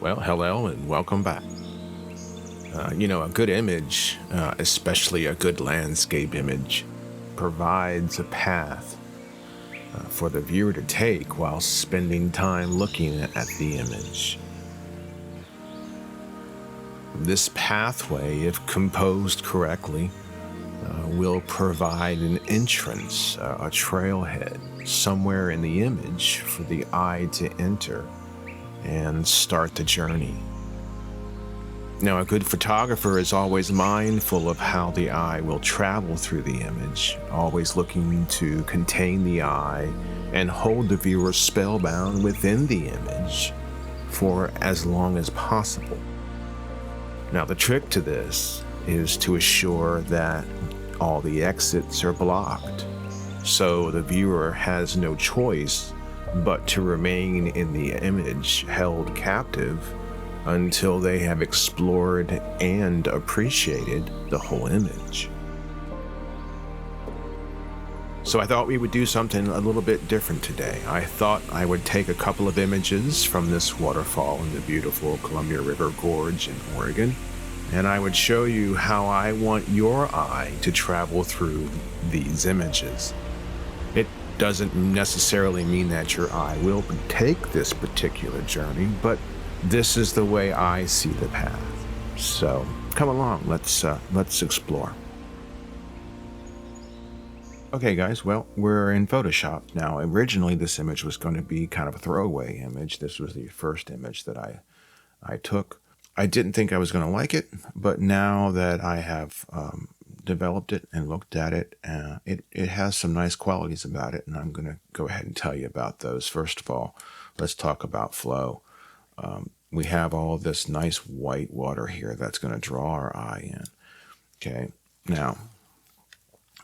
Well, hello and welcome back. A good image, especially a good landscape image, provides a path for the viewer to take while spending time looking at the image. This pathway, if composed correctly, will provide an entrance, a trailhead, somewhere in the image for the eye to enter and start the journey. Now, a good photographer is always mindful of how the eye will travel through the image, always looking to contain the eye and hold the viewer spellbound within the image for as long as possible. Now, the trick to this is to assure that all the exits are blocked, so the viewer has no choice but to remain in the image held captive until they have explored and appreciated the whole image. So I thought we would do something a little bit different today. I thought I would take a couple of images from this waterfall in the beautiful Colombia River Gorge in Oregon, and I would show you how I want your eye to travel through these images. It doesn't necessarily mean that your eye will take this particular journey, but this is the way I see the path. So come along, let's explore. Okay guys, well, we're in Photoshop now. Originally this image was going to be kind of a throwaway image. This was the first image that I took. I didn't think I was going to like it, but now that I have developed it and looked at it, it has some nice qualities about it, and I'm going to go ahead and tell you about those. First of all, let's talk about flow. We have all this nice white water here that's going to draw our eye in. Okay, now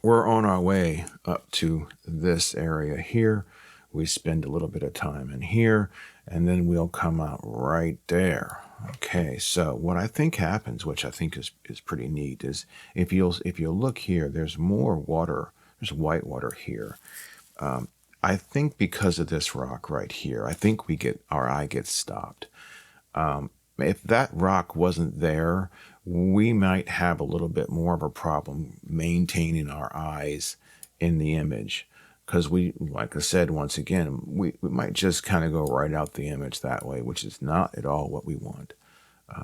we're on our way up to this area here. We spend a little bit of time in here, and then we'll come out right there. Okay, so what I think happens, which I think is pretty neat, is if you'll look here, there's more water. There's white water here. I think because of this rock right here, I think our eye gets stopped. If that rock wasn't there, we might have a little bit more of a problem maintaining our eyes in the image. Because like I said, once again, we might just kind of go right out the image that way, which is not at all what we want.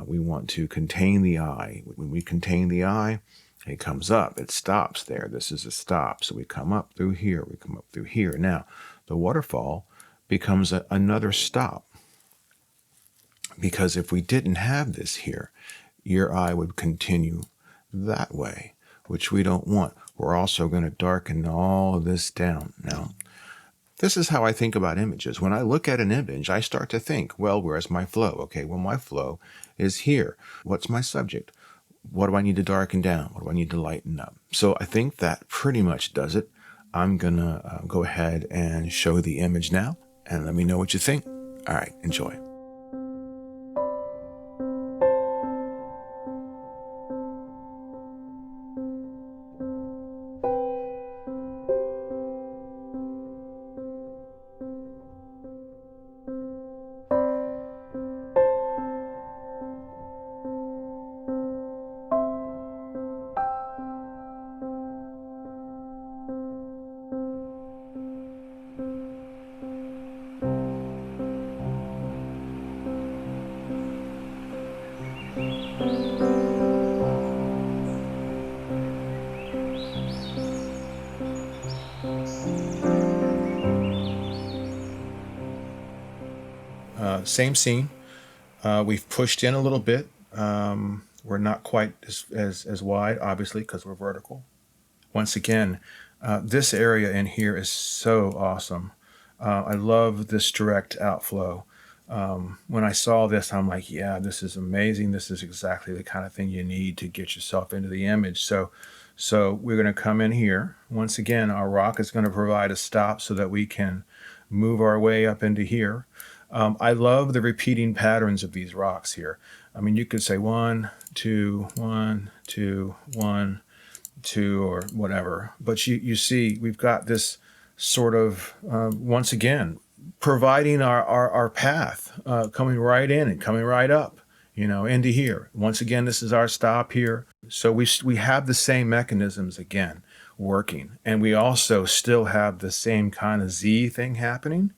We want to contain the eye. When we contain the eye, it comes up, it stops there. This is a stop. So we come up through here, we come up through here. Now, the waterfall becomes another stop. Because if we didn't have this here, your eye would continue that way, which we don't want. We're also going to darken all of this down. Now, this is how I think about images. When I look at an image, I start to think, well, where's my flow? Okay, well, my flow is here. What's my subject? What do I need to darken down? What do I need to lighten up? So I think that pretty much does it. I'm going to go ahead and show the image now, and let me know what you think. All right, enjoy. Same scene. We've pushed in a little bit. We're not quite as wide, obviously, because we're vertical. Once again, this area in here is so awesome. I love this direct outflow. When I saw this, I'm like, yeah, this is amazing. This is exactly the kind of thing you need to get yourself into the image. So we're going to come in here. Once again, our rock is going to provide a stop so that we can move our way up into here. I love the repeating patterns of these rocks here. I mean, you could say 1, 2, 1, 2, 1, 2, or whatever. But you see, we've got this sort of, once again, providing our path, coming right in and coming right up, into here. Once again, this is our stop here. So we have the same mechanisms again working, and we also still have the same kind of Z thing happening,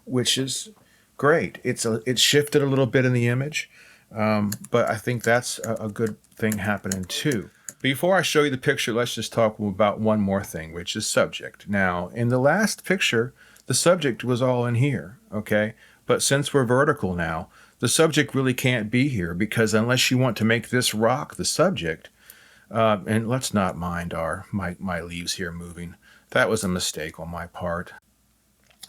which is great. It's shifted a little bit in the image, but I think that's a good thing happening too. Before I show you the picture, let's just talk about one more thing, which is subject. Now, in the last picture, the subject was all in here, okay? But since we're vertical now, the subject really can't be here, because unless you want to make this rock the subject, and let's not mind my leaves here moving. That was a mistake on my part.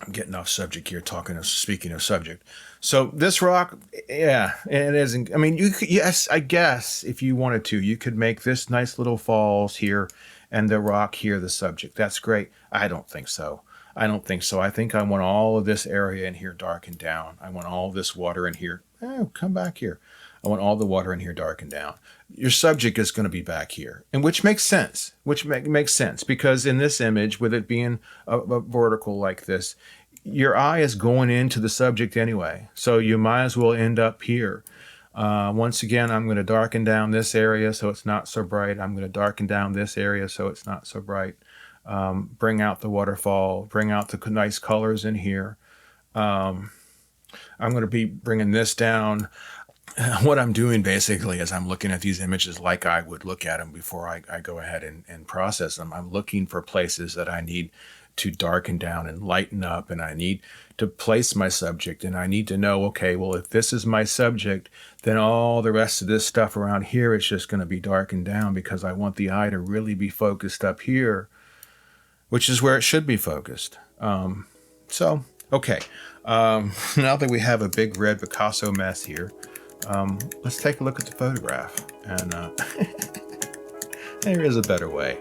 I'm getting off subject here, speaking of subject. So this rock, yeah, it isn't. I mean, yes, I guess if you wanted to, you could make this nice little falls here, and the rock here the subject. That's great. I don't think so. I don't think so. I think I want all of this area in here darkened down. I want all this water in here. Oh, come back here. I want all the water in here darkened down. Your subject is going to be back here, and which makes sense. Makes sense, because in this image, with it being a vertical like this, your eye is going into the subject anyway. So you might as well end up here. Once again, I'm going to darken down this area so it's not so bright. I'm going to darken down this area so it's not so bright. Bring out the waterfall. Bring out the nice colors in here. I'm going to be bringing this down. What I'm doing basically is I'm looking at these images like I would look at them before I go ahead and process them. I'm looking for places that I need to darken down and lighten up, and I need to place my subject, and I need to know, okay, well, if this is my subject, then all the rest of this stuff around here is just going to be darkened down, because I want the eye to really be focused up here, which is where it should be focused. Okay. Now that we have a big red Picasso mess here, let's take a look at the photograph, and there is a better way.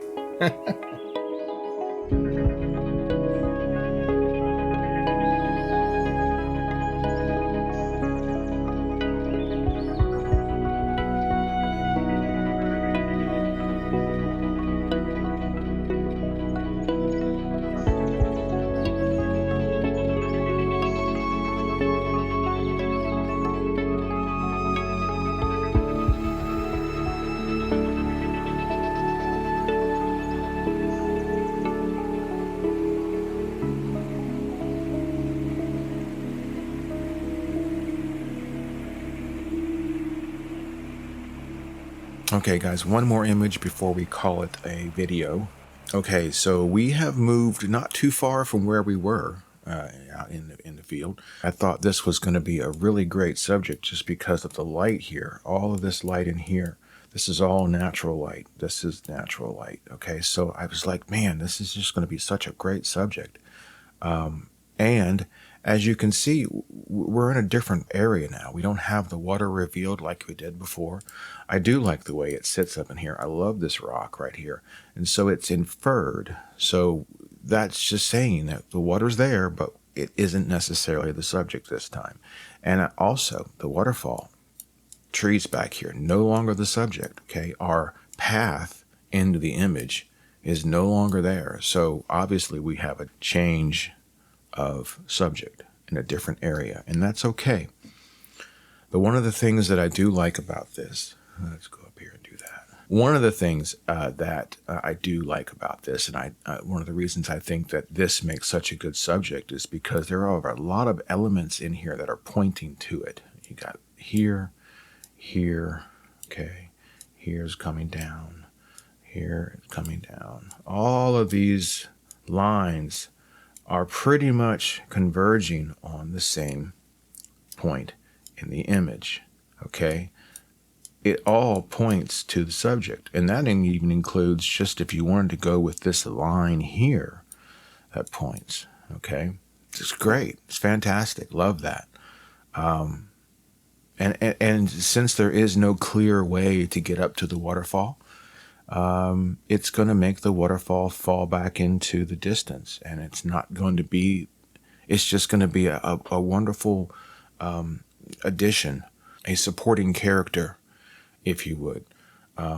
Okay, guys, one more image before we call it a video. Okay, so we have moved not too far from where we were out in the field. I thought this was going to be a really great subject just because of the light here. All of this light in here. This is all natural light. This is natural light. Okay, so I was like, man, this is just going to be such a great subject. And as you can see, we're in a different area now. We don't have the water revealed like we did before. I do like the way it sits up in here. I love this rock right here. And so it's inferred. So that's just saying that the water's there, but it isn't necessarily the subject this time. And also the waterfall, trees back here, no longer the subject, okay? Our path into the image is no longer there. So obviously we have a change of subject in a different area, and that's okay. But one of the things that I do like about this, let's go up here and do that. One of the things that I do like about this, and one of the reasons I think that this makes such a good subject, is because there are a lot of elements in here that are pointing to it. You got here, okay, here's coming down, here it's coming down. All of these lines are pretty much converging on the same point in the image, okay? It all points to the subject, and that even includes just if you wanted to go with this line here that points, okay? It's great. It's fantastic. Love that. And since there is no clear way to get up to the waterfall, it's going to make the waterfall fall back into the distance, and it's not going to be, it's just going to be a wonderful addition, a supporting character, if you would,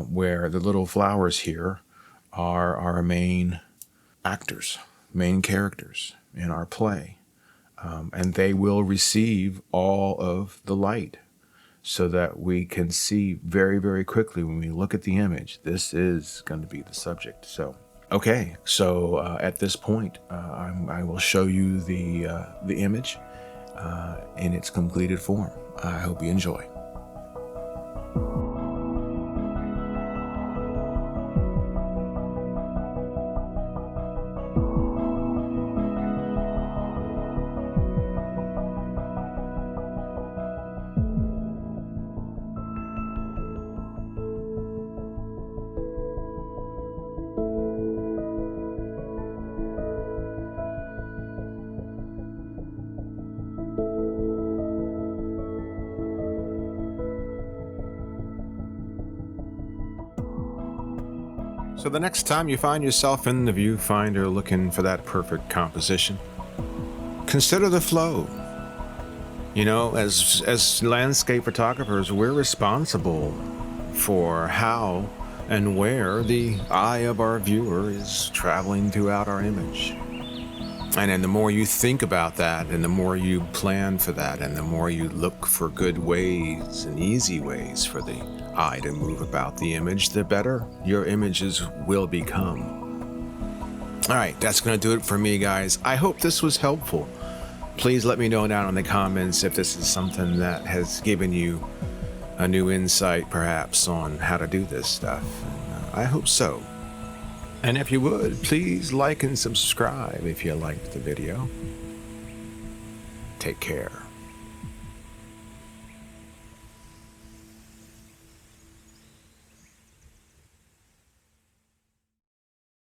where the little flowers here are our main actors, main characters in our play. and they will receive all of the light so that we can see very, very quickly when we look at the image, this is going to be the subject. So, okay, so at this point, I will show you the image in its completed form. I hope you enjoy. So the next time you find yourself in the viewfinder looking for that perfect composition, consider the flow. You know, as landscape photographers, we're responsible for how and where the eye of our viewer is traveling throughout our image. And then the more you think about that, and the more you plan for that, and the more you look for good ways and easy ways for the eye to move about the image, the better your images will become. All right, that's going to do it for me, guys. I hope this was helpful. Please let me know down in the comments if this is something that has given you a new insight, perhaps, on how to do this stuff. I hope so. And if you would, please like and subscribe if you liked the video. Take care.